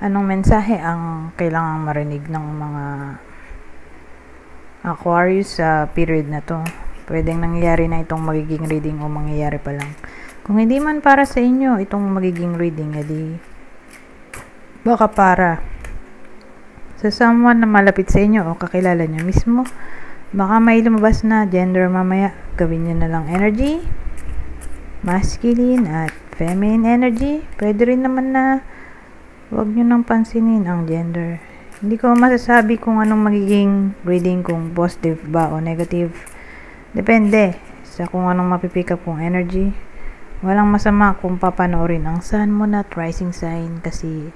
Anong mensahe ang kailangang marinig ng mga Aquarius sa period na to? Pwedeng nangyayari na itong magiging reading o mangyayari pa lang. Kung hindi man para sa inyo itong magiging reading, edi baka para sa someone na malapit sa inyo o kakilala nyo mismo. Baka may lumabas na gender mamaya. Gawin nyo na lang energy, masculine at feminine energy. Pwede rin naman na wag nyo nang pansinin ang gender. Hindi ko masasabi kung anong magiging reading, kung positive ba o negative. Depende sa kung anong mapipick up kong energy. Walang masama kung papanoorin ang sun, moon at rising sign kasi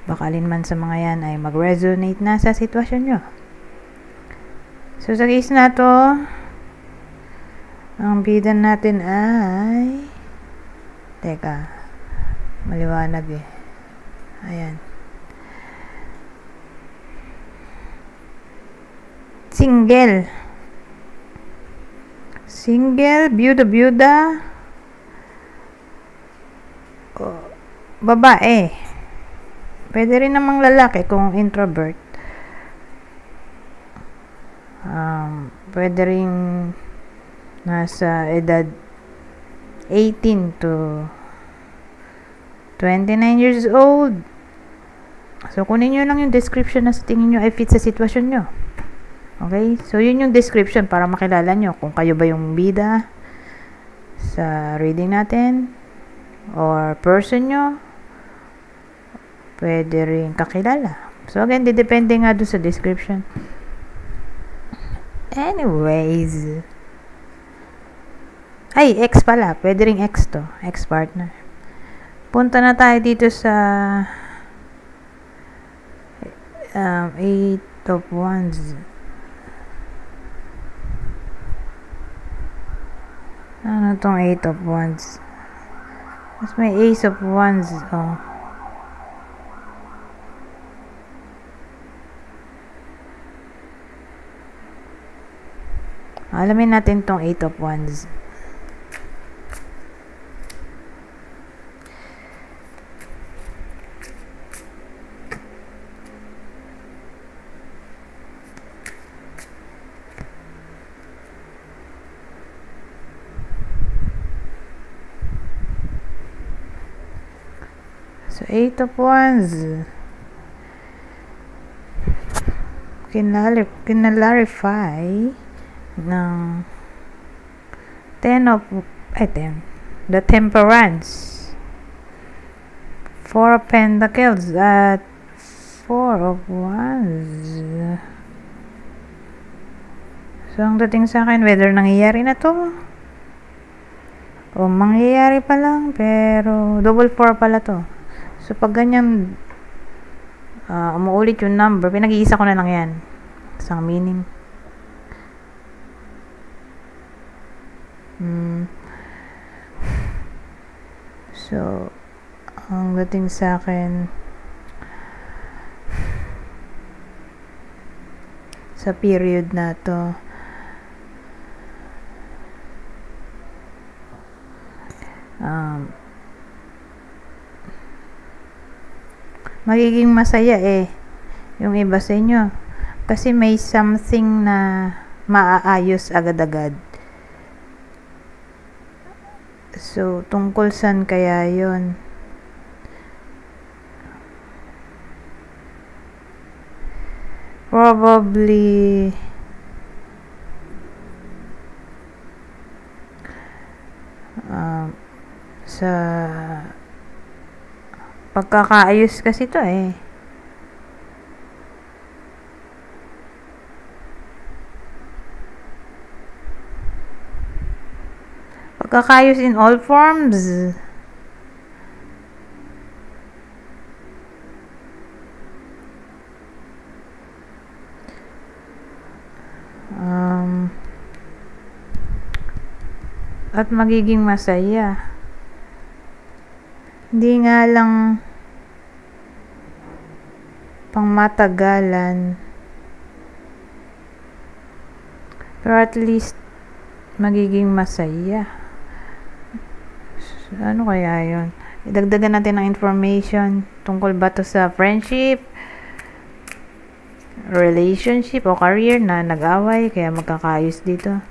baka alinman sa mga yan ay mag-resonate na sa sitwasyon nyo. So sa case na to, ang bida natin ay teka, maliwanag eh. Ayan. Single, byuda, babae. Pwede rin namang lalaki kung introvert. Pwede rin nasa edad 18 to 29 years old. So, kunin nyo lang yung description na sa tingin nyo ay fit sa sitwasyon nyo. Okay? So, yun yung description para makilala nyo kung kayo ba yung bida sa reading natin or person nyo. Pwede rin kakilala. So, again, depende nga doon sa description. Anyways. Ay, ex pala. Pwede rin ex to. Ex-partner. Punta na tayo dito sa 8 of Wands. Ano tong 8 of Wands? Mas may Ace of Wands. Oh. Alamin natin tong 8 of Wands. So, 8 of Wands. Kinalarify ng 10 of the Temperance, 4 of Pentacles at 4 of Wands. So, ang dating sa akin, whether nangyayari na to o mangyayari pa lang, pero double 4 pala to. So, pag ganyan umuulit yung number, pinag-iisa ko na lang yan. Isang meaning. So, ang dating sa akin sa period na to, magiging masaya yung iba sa inyo kasi may something na maaayos agad-agad. So, tungkol saan kaya yun? Probably sa pagkakaayos kasi to pagkakayos in all forms. At magiging masaya. Hindi nga lang pang matagalan, pero at least magiging masaya. Ano kaya yun? Idagdagan natin ng information. Tungkol ba to sa friendship, relationship, o career na nag-away, kaya magkakaayos dito.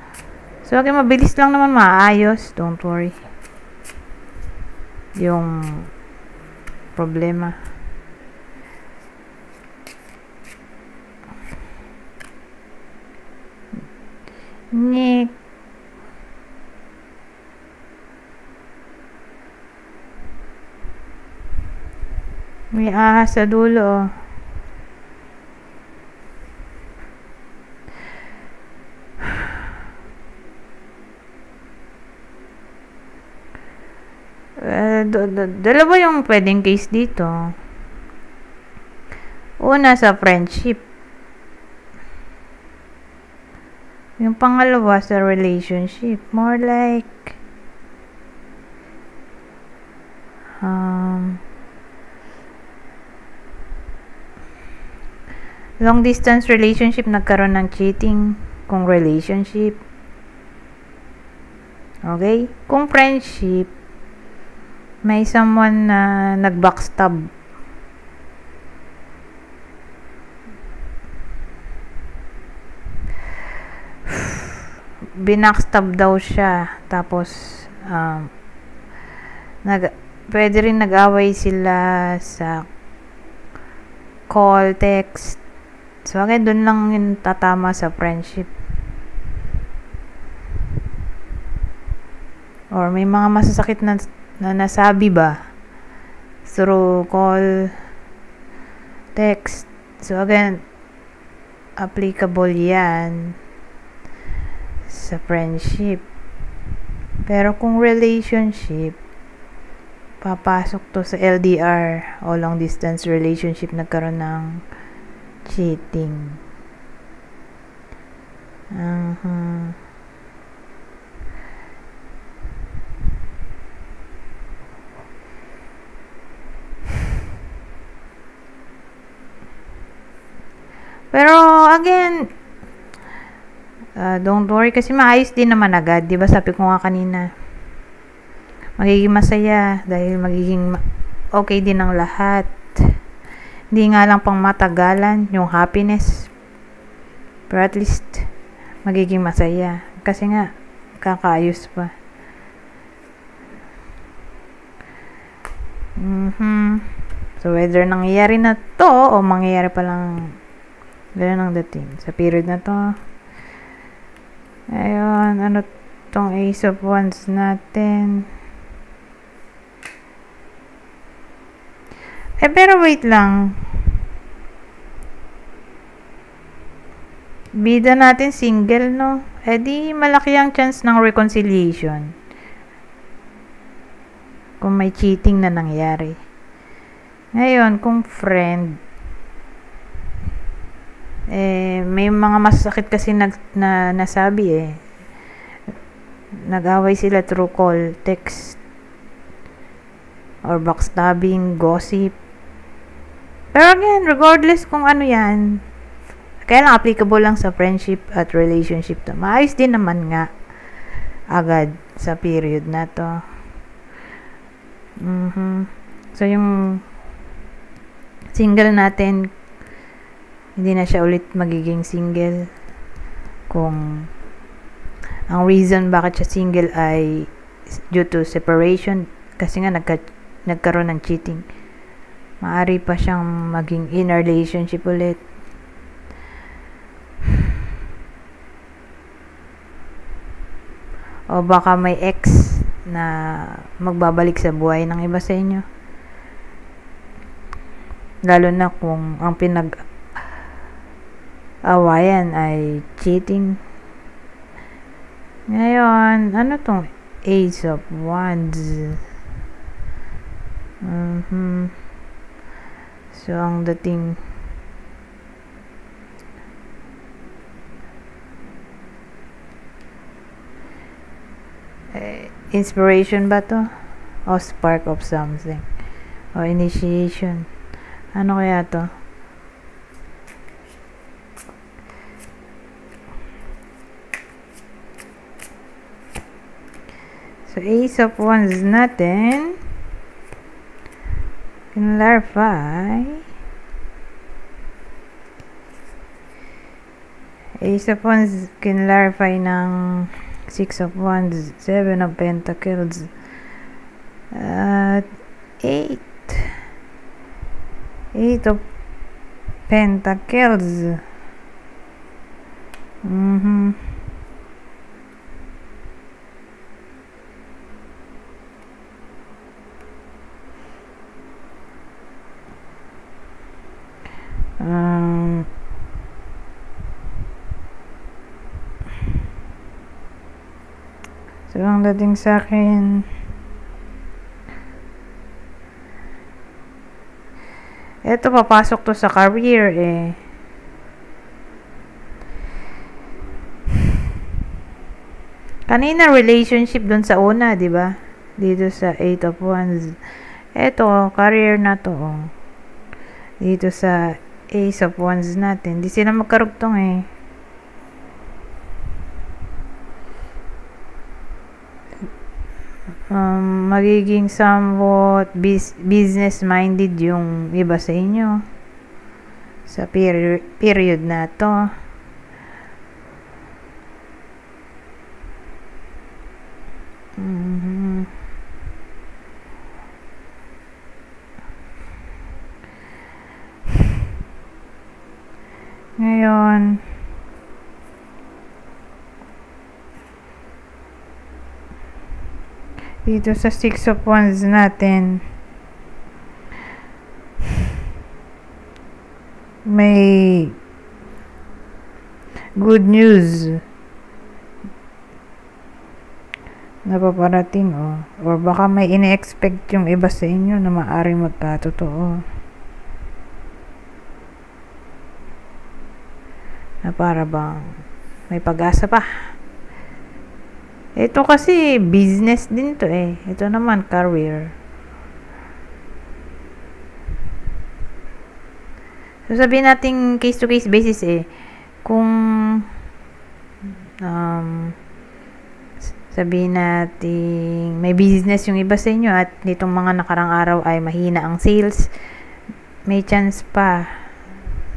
So, okay, mabilis lang naman maayos. Don't worry. Yung problema. Nick. May ahas sa dulo. Dalawa yung pwedeng case dito. Una sa friendship. Yung pangalawa sa relationship. More like long distance relationship, nagkaroon ng cheating. Kung relationship, okay? Kung friendship, may someone na nag-backstab. Binackstab daw siya. Tapos, pwede rin nag-away sila sa call, text. So, okay, dun lang yung tatama sa friendship. Or may mga masasakit na nasabi ba through call, text. So, again, applicable yan sa friendship. Pero kung relationship, papasok to sa LDR o long distance relationship, nagkaroon ng cheating. Pero again, don't worry kasi maayos din naman agad. Diba sabi ko nga kanina, magiging masaya dahil magiging okay din ang lahat. Hindi nga lang pang matagalan yung happiness. Pero at least magiging masaya. Kasi nga, kakaayos pa. So whether nangyayari na to o mangyayari pa lang, ganun ang dating sa period na to. Ayun, ano tong Ace of Wands natin? Pero wait lang. Bida natin single, no? Di malaki ang chance ng reconciliation. Kung may cheating na nangyari. Ngayon, kung friend, may mga masakit kasi nasabi nag-away sila through call, text, or backstabbing, gossip. Pero again, regardless kung ano yan, kaya lang applicable lang sa friendship at relationship to. Maayos din naman nga agad sa period na to. So yung single natin, hindi na siya ulit magiging single kung ang reason bakit siya single ay due to separation, kasi nga nagkaroon ng cheating. Maari pa siyang maging in a relationship ulit. O baka may ex na magbabalik sa buhay ng iba sa inyo. Lalo na kung ang pinag-awayan ay cheating. Ngayon, ano tong Ace of Wands? So, ang dating inspiration ba to? O spark of something? O initiation? Ano kaya to? So, Ace of Wands natin. Clarify. Ace of Wands, clarify ng Six of Wands, Seven of Pentacles, at Eight of Pentacles. So, ang dating sa akin, eto, papasok to sa career eh. Kanina, relationship dun sa una, di ba? Dito sa Eight of Wands. Eto, career na to. Oh. Dito sa Ace of Wands natin. Di sila magkarugtong eh. Magiging somewhat business-minded yung iba sa inyo sa period na to. Ngayon, dito sa Six of Wands natin, may good news na paparating, or baka may ine-expect yung iba sa inyo na maaaring magkatotoo, na para bang may pag-asa pa. Ito kasi business din to eh. Ito naman career. So sabihin natin case to case basis eh. Kung sabihin natin may business yung iba sa inyo at nitong mga nakarang araw ay mahina ang sales, may chance pa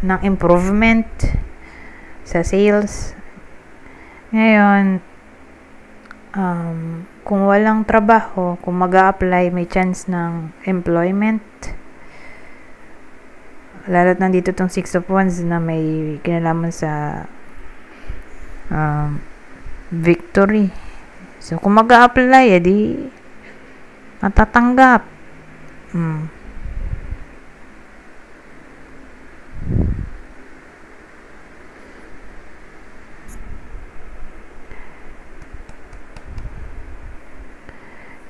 ng improvement sa sales. Ngayon, kung walang trabaho, kung mag-a-apply, may chance ng employment. Lalo't nandito tong Six of Wands na may kinalaman sa victory. So, kung mag-a-apply, edi matatanggap.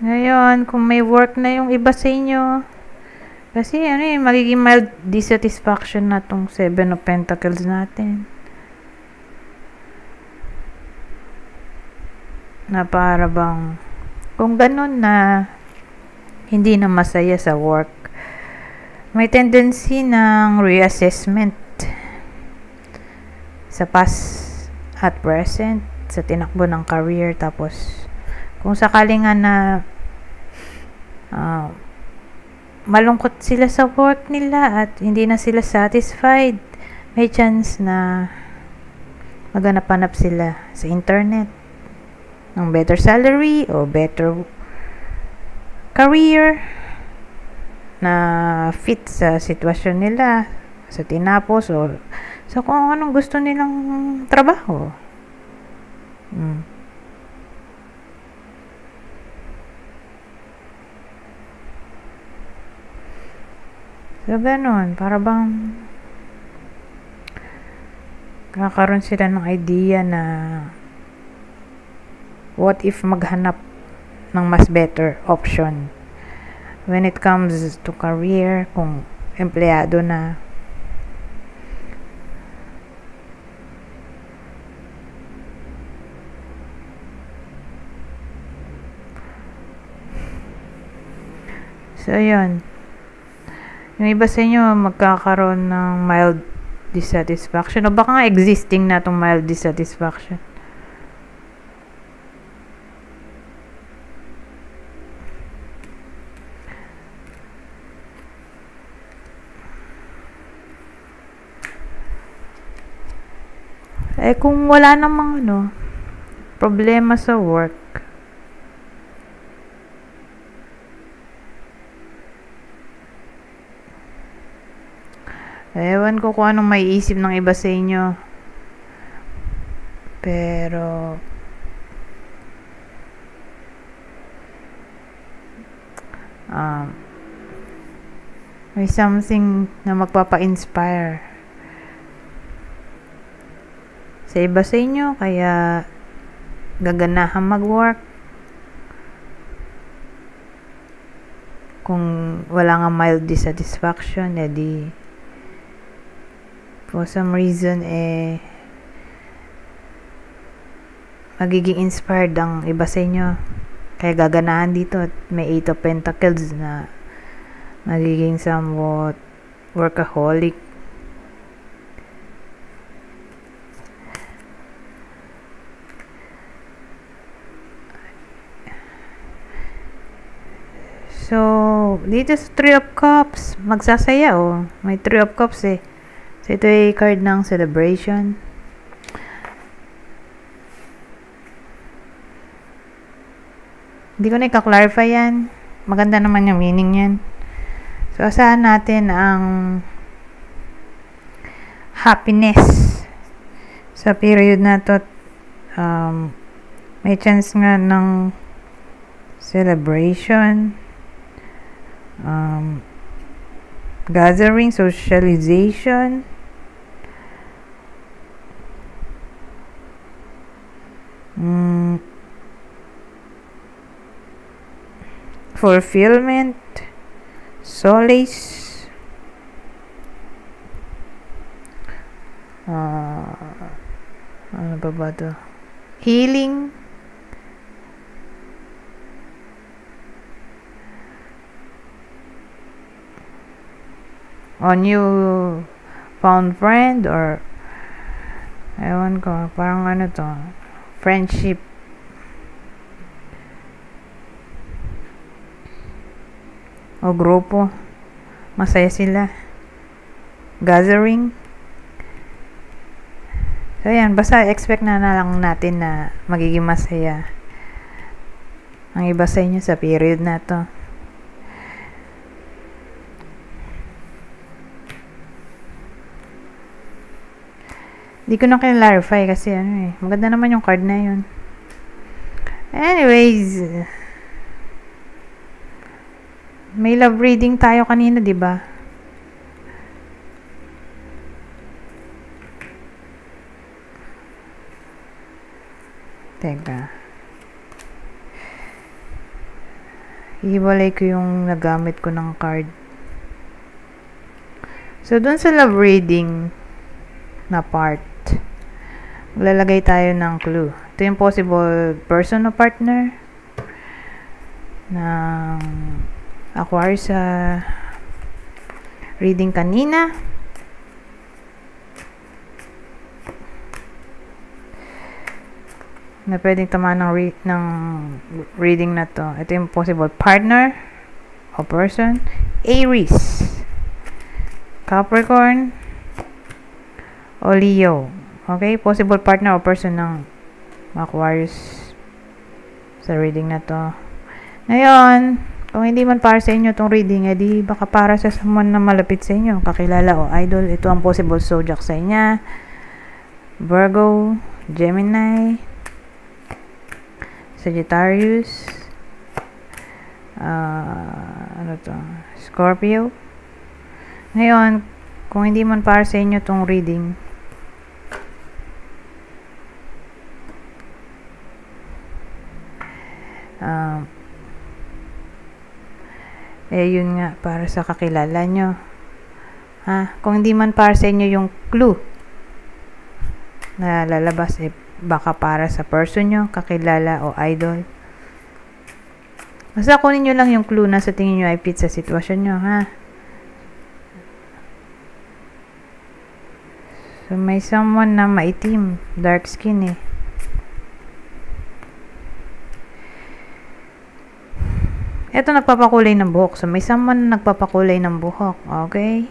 Ngayon, kung may work na yung iba sa inyo, kasi magiging mild dissatisfaction na tong Seven of Pentacles natin. Na para bang, kung ganun na hindi na masaya sa work, may tendency ng reassessment sa past at present, sa tinakbo ng career. Tapos, kung sakali nga na malungkot sila sa work nila at hindi na sila satisfied, may chance na maghanap-hanap sila sa internet ng better salary o better career na fit sa sitwasyon nila, sa tinapos o sa kung anong gusto nilang trabaho. So, ganun. Para bang kakaroon sila ng idea na what if maghanap ng mas better option when it comes to career, kung empleyado na. So, yun. Yung iba sa inyo magkakaroon ng mild dissatisfaction o baka nga existing na itong mild dissatisfaction. Eh, kung wala namang problema sa work, ewan ko kung anong may isip ng iba sa inyo. Pero, may something na magpapa-inspire sa iba sa inyo, kaya gaganahan mag-work. Kung wala nga mild dissatisfaction, edi for some reason, magiging inspired ang iba sa inyo. Kaya gaganahan dito at may 8 of Pentacles na magiging somewhat workaholic. So, dito sa 3 of Cups, magsasaya May 3 of Cups So, ito ay card ng celebration. Hindi ko na i-clarify yan. Maganda naman yung meaning yan. So, asahan natin ang happiness sa period na to. May chance nga ng celebration, gathering, socialization, fulfillment, solace, ano ba to? Healing, on you found friend, or ewan ko, parang to, friendship, o grupo, masaya sila, gathering. So yan, basta expect na lang natin na magiging masaya ang iba sa inyo sa period na to. Hindi ko na clarify kasi maganda naman yung card na yun. Anyways, may love reading tayo kanina, di ba? Teka. Ihiwalay ko yung nagamit ko ng card. So, dun sa love reading na part, maglalagay tayo ng clue. Ito yung possible person o partner ng Aquarius sa reading kanina. Na pwedeng tamaan ng reading na to. Ito yung possible partner o person. Aries, Capricorn, o Leo. Okay? Possible partner o person ng Aquarius sa reading na to. Ngayon, kung hindi man para sa inyo itong reading, edi baka para sa someone na malapit sa inyo, kakilala o idol. Ito ang possible zodiac sa inyo. Virgo, Gemini, Sagittarius, Scorpio. Ngayon, kung hindi man para sa inyo itong reading, yun nga, para sa kakilala nyo. Kung hindi man para sa inyo yung clue na lalabas, baka para sa person nyo, kakilala o idol. Basta kunin nyo lang yung clue na sa tingin nyo ay fit sa sitwasyon nyo, So, may someone na maitim, dark skin Ito nagpapakulay ng buhok. So, may someone na nagpapakulay ng buhok. Okay?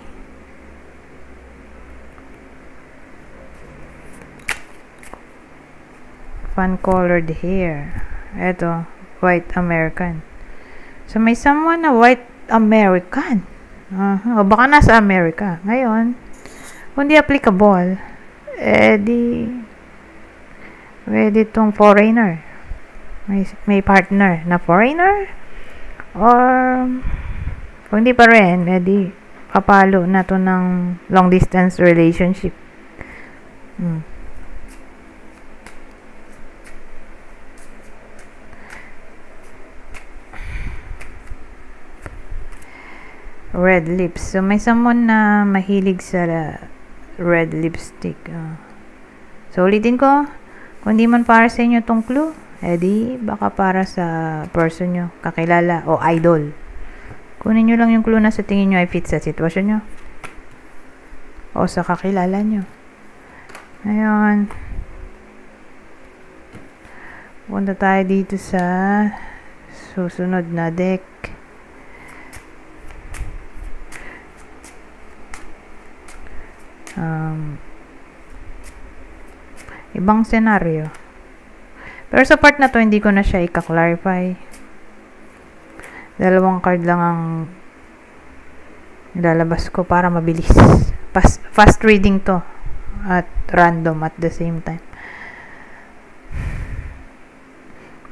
Fan-colored hair. Ito, white American. So, may someone na white American. O baka nasa America. Ngayon, kung di applicable, pwede itong foreigner. May partner na foreigner. Or, kung di pa rin, papalo na to ng long distance relationship. Red lips. So, may someone na mahilig sa red lipstick. So, ulitin ko. Kung di man para sa inyo tong clue, baka para sa person nyo, kakilala, o idol. Kunin nyo lang yung clue na sa tingin nyo ay fit sa sitwasyon nyo. O sa kakilala nyo. Ngayon. Punta tayo dito sa susunod na deck. Ibang senaryo. Pero sa part na to, hindi ko na siya i-clarify. Dalawang card lang ang nilalabas ko para mabilis. Fast reading to. At random at the same time.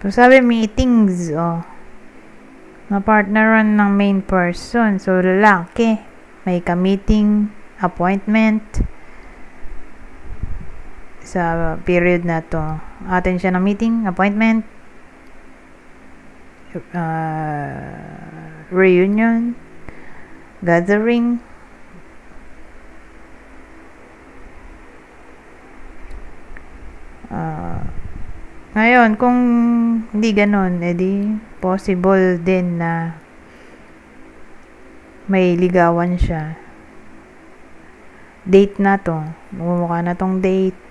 So, sabi, meetings. Na partneran ng main person. So, lalaki. May ka-meeting, appointment. Sa period na to. Atin siya ng meeting, appointment, reunion, gathering. Ngayon, kung hindi ganun, possible din na may ligawan siya. Date na to. Mumukha na tong date.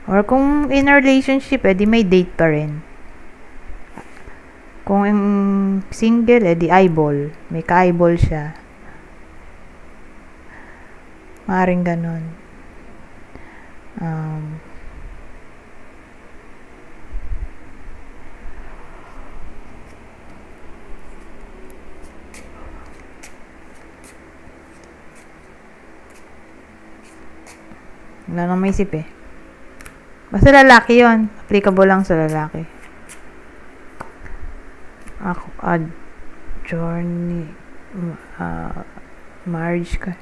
Or kung in a relationship, may date pa rin. Kung single, eyeball. May ka-eyeball siya. Maaring ganun. Wala nang maisip Basta lalaki yon, applicable lang sa lalaki. Ako, journey, marriage ka.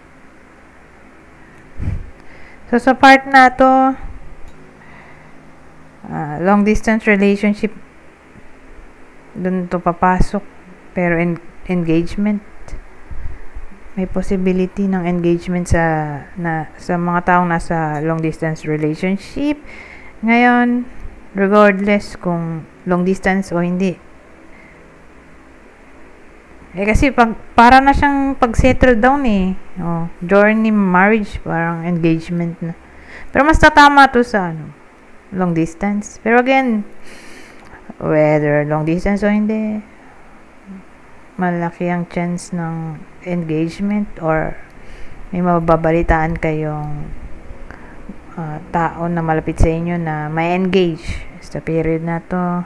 So, sa part na to, long distance relationship, dun to papasok, pero engagement, may possibility ng engagement sa mga taong nasa long distance relationship. Ngayon, regardless kung long distance o hindi. Kasi para na siyang pag-settle down journey, marriage, parang engagement na. Pero mas tatama to sa long distance. Pero again, whether long distance o hindi, malaki ang chance ng engagement or may mababalitaan kayong tao na malapit sa inyo na may engage sa period na to.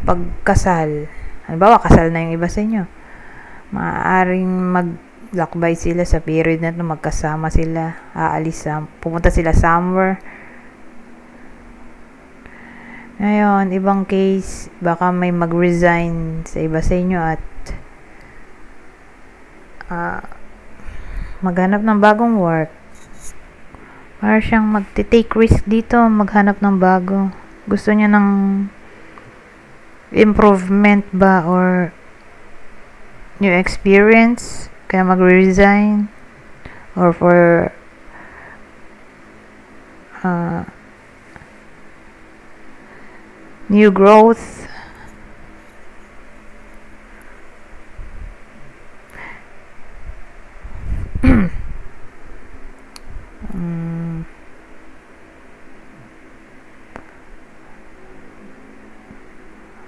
Pagkasal, halimbawa kasal na yung iba sa inyo, maaaring maglakbay sila sa period na to, magkasama sila, pupunta sila somewhere. Ngayon, ibang case, baka may mag-resign sa iba sa inyo at maghanap ng bagong work. Para siyang mag-take risk dito, maghanap ng bago. Gusto niya ng improvement ba or new experience, kaya mag-resign or for new growth.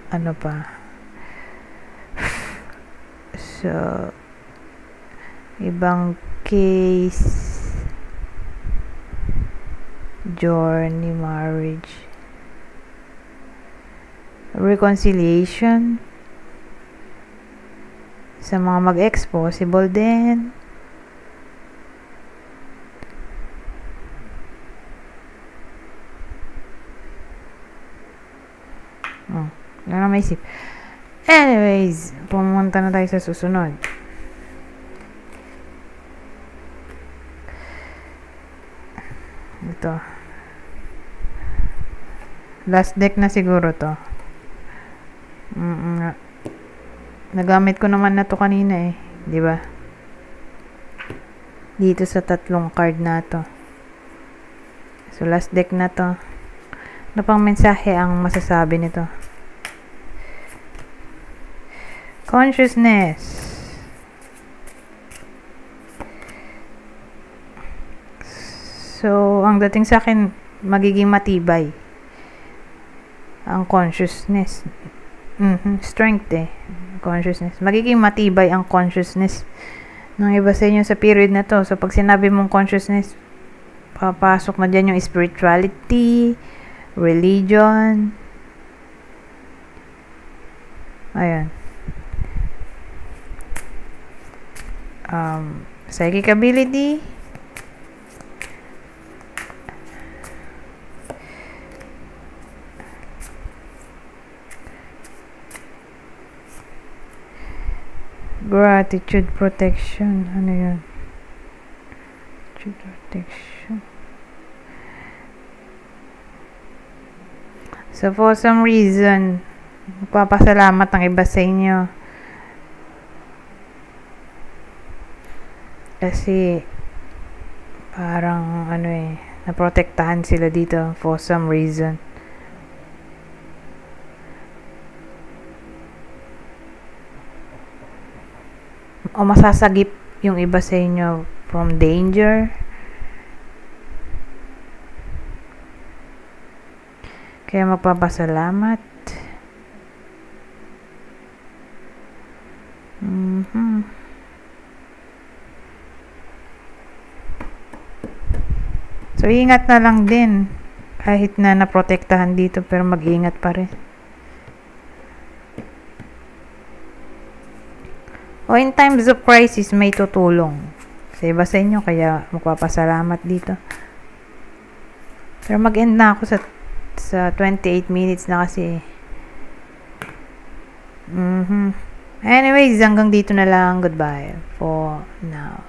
Ano pa? So, ibang case, journey, marriage, reconciliation. Sa mga mag-ex, possible din. Wala na maisip. Anyways, pumunta na tayo sa susunod. Ito. Last deck na siguro to. Nagamit ko naman na to kanina eh. Di ba? Dito sa tatlong card na to. So, last deck na to. Ano pang mensahe ang masasabi nito? Consciousness. So, ang dating sa akin, magiging matibay ang consciousness. Strength eh. Consciousness. Magiging matibay ang consciousness ng iba sa inyo sa period na to. So, pag sinabi mong consciousness, papasok na dyan yung spirituality, religion. Ayan. Psychic ability. Gratitude, protection. Ano yun? Gratitude, protection. So, for some reason, magpapasalamat ang iba sa inyo. Kasi, parang, naprotektahan sila dito for some reason. O masasagip yung iba sa inyo from danger. Kaya magpapasalamat. So, ingat na lang din. Kahit na naprotektahan dito, pero mag-ingat pa rin. O in times of crisis, may tutulong sa iba sa inyo, kaya magpapasalamat dito. Pero mag-end na ako sa 28 minutes na kasi. Anyways, hanggang dito na lang. Goodbye for now.